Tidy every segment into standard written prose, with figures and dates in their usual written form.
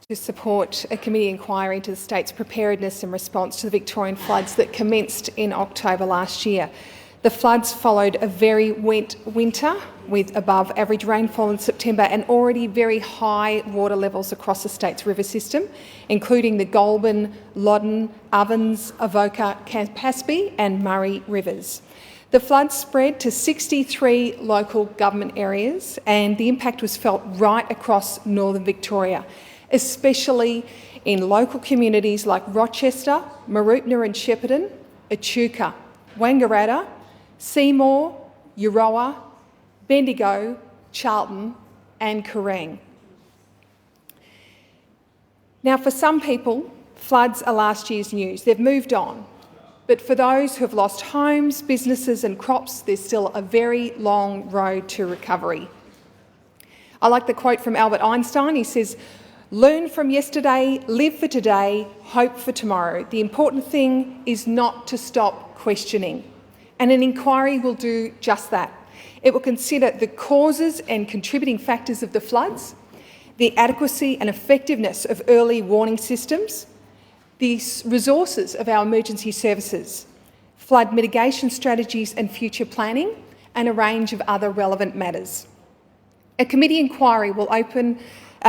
To support a committee inquiry into the state's preparedness and response to the Victorian floods that commenced in October last year. The floods followed a very wet winter with above average rainfall in September and already very high water levels across the state's river system, including the Goulburn, Loddon, Ovens, Avoca, Campaspe and Murray rivers. The floods spread to 63 local government areas and the impact was felt right across northern Victoria, especially in local communities like Rochester, Mooroopna and Shepparton, Echuca, Wangaratta, Seymour, Euroa, Bendigo, Charlton and Kerrang. Now, for some people, floods are last year's news. They've moved on. But for those who have lost homes, businesses and crops, there's still a very long road to recovery. I like the quote from Albert Einstein. He says, "Learn from yesterday, live for today, hope for tomorrow. The important thing is not to stop questioning." And an inquiry will do just that. It will consider the causes and contributing factors of the floods, the adequacy and effectiveness of early warning systems, the resources of our emergency services, flood mitigation strategies and future planning, and a range of other relevant matters. A committee inquiry will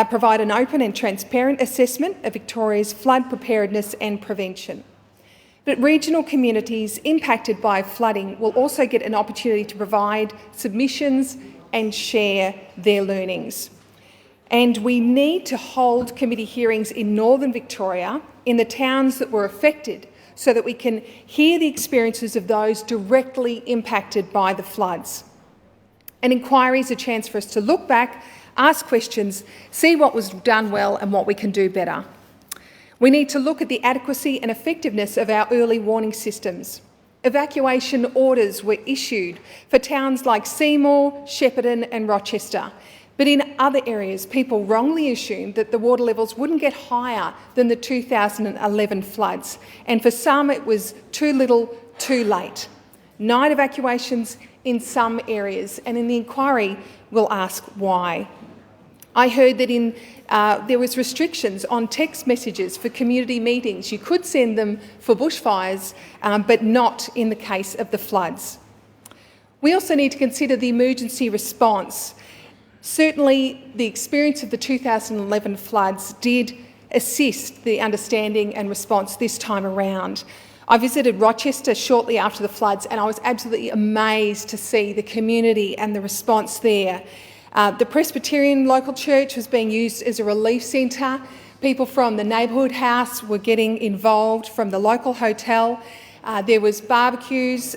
provide an open and transparent assessment of Victoria's flood preparedness and prevention. But regional communities impacted by flooding will also get an opportunity to provide submissions and share their learnings. And we need to hold committee hearings in northern Victoria in the towns that were affected so that we can hear the experiences of those directly impacted by the floods. An inquiry is a chance for us to look back, ask questions, see what was done well and what we can do better. We need to look at the adequacy and effectiveness of our early warning systems. Evacuation orders were issued for towns like Seymour, Shepparton and Rochester. But in other areas, people wrongly assumed that the water levels wouldn't get higher than the 2011 floods. And for some, it was too little, too late. Night evacuations in some areas, and in the inquiry, we'll ask why. I heard that there was restrictions on text messages for community meetings. You could send them for bushfires, but not in the case of the floods. We also need to consider the emergency response. Certainly, the experience of the 2011 floods did assist the understanding and response this time around. I visited Rochester shortly after the floods and I was absolutely amazed to see the community and the response there. The Presbyterian local church was being used as a relief centre. People from the neighbourhood house were getting involved, from the local hotel. There was barbecues,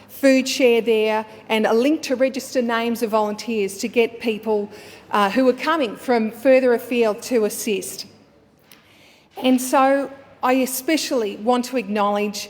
food share there, and a link to register names of volunteers to get people who were coming from further afield to assist. And so I especially want to acknowledge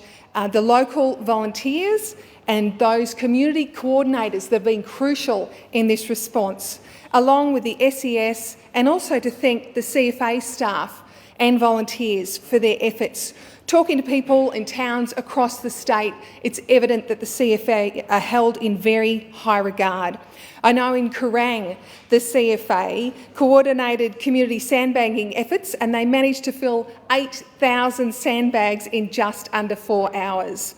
the local volunteers and those community coordinators that have been crucial in this response, along with the SES, and also to thank the CFA staff and volunteers for their efforts. Talking to people in towns across the state, it's evident that the CFA are held in very high regard. I know in Kerrang, the CFA coordinated community sandbagging efforts and they managed to fill 8,000 sandbags in just under 4 hours.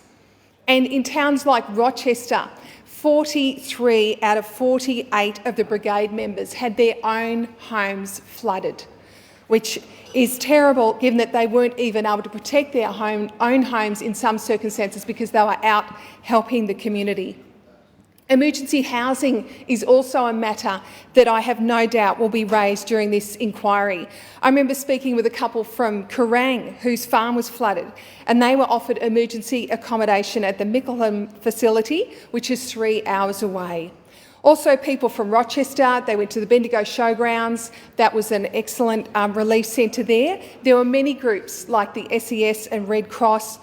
And in towns like Rochester, 43 out of 48 of the brigade members had their own homes flooded, which is terrible given that they weren't even able to protect their own homes in some circumstances because they were out helping the community. Emergency housing is also a matter that I have no doubt will be raised during this inquiry. I remember speaking with a couple from Kerrang whose farm was flooded and they were offered emergency accommodation at the Mickleham facility, which is 3 hours away. Also, people from Rochester, they went to the Bendigo Showgrounds. That was an excellent relief centre there. There were many groups like the SES and Red Cross,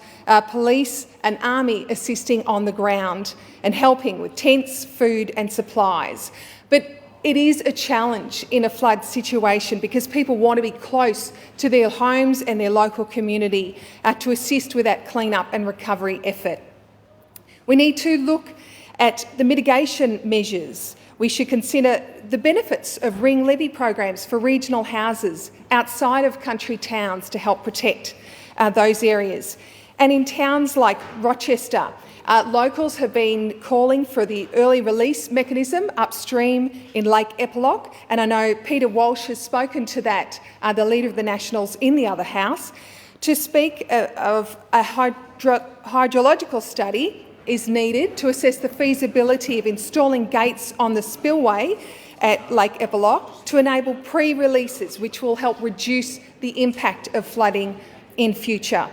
police and army assisting on the ground and helping with tents, food and supplies. But it is a challenge in a flood situation because people want to be close to their homes and their local community to assist with that clean-up and recovery effort. We need to look at the mitigation measures. We should consider the benefits of ring levy programs for regional houses outside of country towns to help protect those areas. And in towns like Rochester, locals have been calling for the early release mechanism upstream in Lake Eppalock, and I know Peter Walsh has spoken to that, the Leader of the Nationals in the other House, to speak of a hydrological study is needed to assess the feasibility of installing gates on the spillway at Lake Eppalock to enable pre-releases, which will help reduce the impact of flooding in future.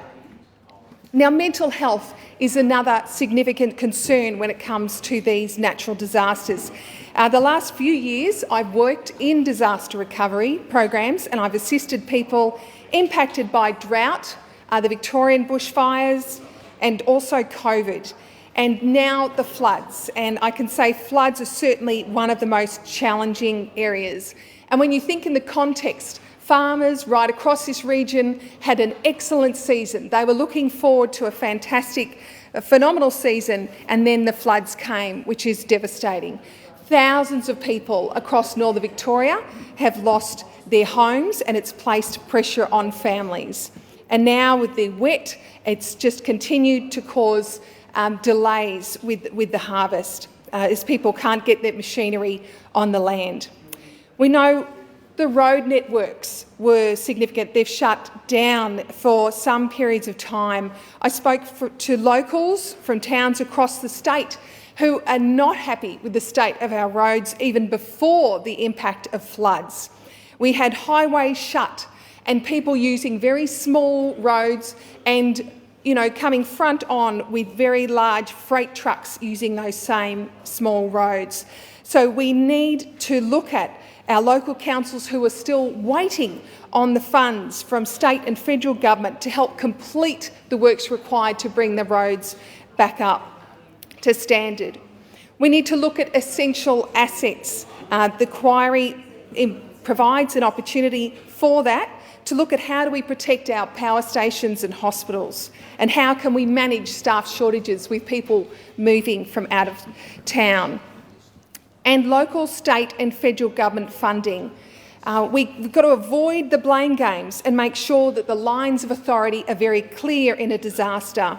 Now, mental health is another significant concern when it comes to these natural disasters. The last few years, I've worked in disaster recovery programs and I've assisted people impacted by drought, the Victorian bushfires, and also COVID. And now the floods, and I can say floods are certainly one of the most challenging areas. And when you think in the context, farmers right across this region had an excellent season. They were looking forward to a phenomenal season, and then the floods came, which is devastating. Thousands of people across northern Victoria have lost their homes, and it's placed pressure on families. And now with the wet, it's just continued to cause delays with the harvest as people can't get their machinery on the land. We know the road networks were significant. They've shut down for some periods of time. I spoke to locals from towns across the state who are not happy with the state of our roads even before the impact of floods. We had highways shut and people using very small roads and coming front on with very large freight trucks using those same small roads. So we need to look at our local councils who are still waiting on the funds from state and federal government to help complete the works required to bring the roads back up to standard. We need to look at essential assets. The inquiry provides an opportunity for that, to look at how do we protect our power stations and hospitals, and how can we manage staff shortages with people moving from out of town. And local, state and federal government funding. We've got to avoid the blame games and make sure that the lines of authority are very clear in a disaster.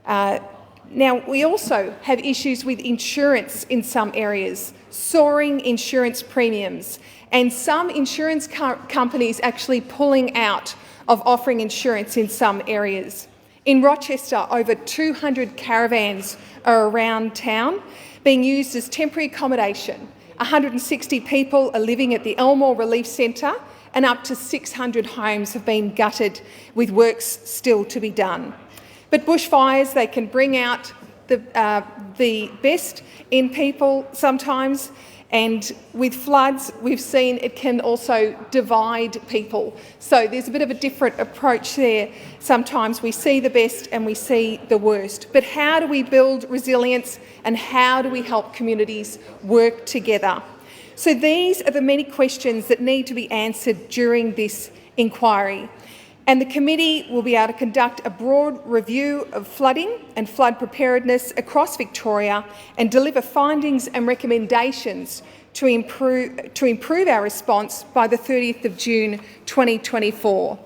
Now, we also have issues with insurance in some areas, soaring insurance premiums, and some insurance companies actually pulling out of offering insurance in some areas. In Rochester, over 200 caravans are around town being used as temporary accommodation. 160 people are living at the Elmore Relief Centre, and up to 600 homes have been gutted with works still to be done. But bushfires, they can bring out the best in people sometimes, and with floods, we've seen it can also divide people. So there's a bit of a different approach there. Sometimes we see the best and we see the worst. But how do we build resilience and how do we help communities work together? So these are the many questions that need to be answered during this inquiry. And the committee will be able to conduct a broad review of flooding and flood preparedness across Victoria and deliver findings and recommendations to improve our response by the 30th of June 2024.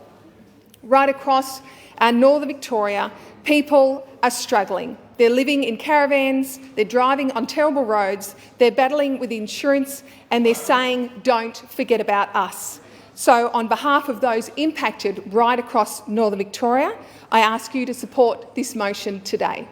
Right across northern Victoria, people are struggling. They're living in caravans, they're driving on terrible roads, they're battling with insurance, and they're saying, "Don't forget about us." So on behalf of those impacted right across northern Victoria, I ask you to support this motion today.